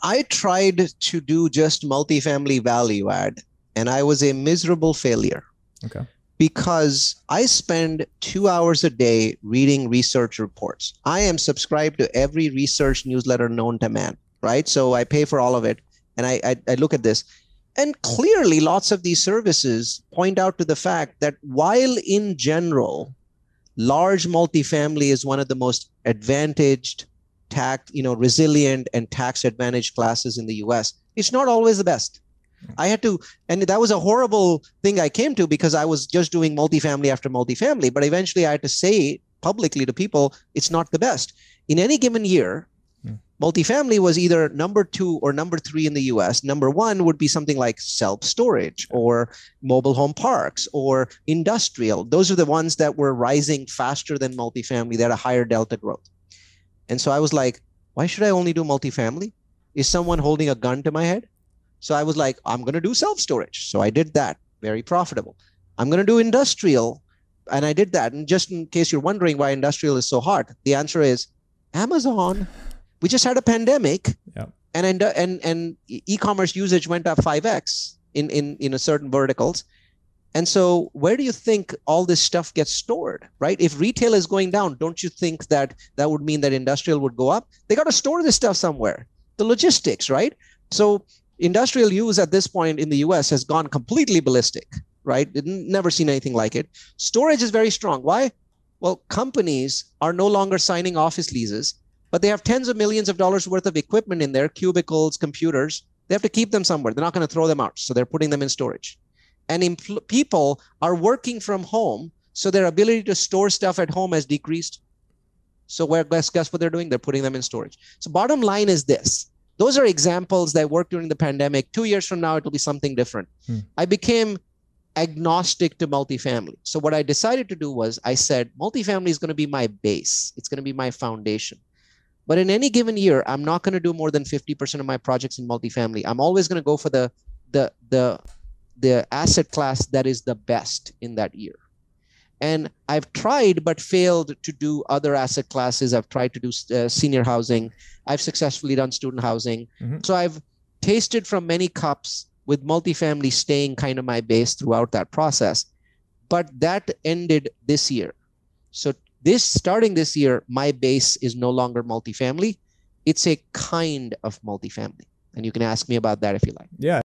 I tried to do just multifamily value add, and I was a miserable failure Okay. because I spend 2 hours a day reading research reports. I am subscribed to every research newsletter known to man, right? So I pay for all of it, and I look at this. And clearly, lots of these services point out to the fact that while in general, large multifamily is one of the most advantaged, resilient and tax advantaged classes in the US, it's not always the best. I had to, and that was a horrible thing I came to because I was just doing multifamily after multifamily. But eventually I had to say publicly to people, it's not the best. In any given year, multifamily was either number 2 or number 3 in the US. Number 1 would be something like self-storage or mobile home parks or industrial. Those are the ones that were rising faster than multifamily. They had a higher delta growth. And so I was like, why should I only do multifamily? Is someone holding a gun to my head? So I was like, I'm going to do self-storage. So I did that. Very profitable. I'm going to do industrial. And I did that. And just in case you're wondering why industrial is so hard, the answer is Amazon. We just had a pandemic, and e-commerce usage went up 5x in certain verticals. And so where do you think all this stuff gets stored, right? If retail is going down, don't you think that would mean that industrial would go up? They got to store this stuff somewhere. The logistics, right? So industrial use at this point in the US has gone completely ballistic, right? Never seen anything like it. Storage is very strong. Why? Well, companies are no longer signing office leases, but they have tens of millions of dollars worth of equipment in there, cubicles, computers. They have to keep them somewhere. They're not going to throw them out. So they're putting them in storage. And people are working from home, so their ability to store stuff at home has decreased. So guess what they're doing? They're putting them in storage. So bottom line is this. Those are examples that worked during the pandemic. 2 years from now, it'll be something different. I became agnostic to multifamily. So what I decided to do was I said, multifamily is going to be my base. It's going to be my foundation. But in any given year, I'm not going to do more than 50% of my projects in multifamily. I'm always going to go for the asset class that is the best in that year. And I've tried but failed to do other asset classes. I've tried to do senior housing. I've successfully done student housing. So I've tasted from many cups, with multifamily staying kind of my base throughout that process. But that ended this year. So starting this year, my base is no longer multifamily. It's a kind of multifamily. And you can ask me about that if you like. Yeah.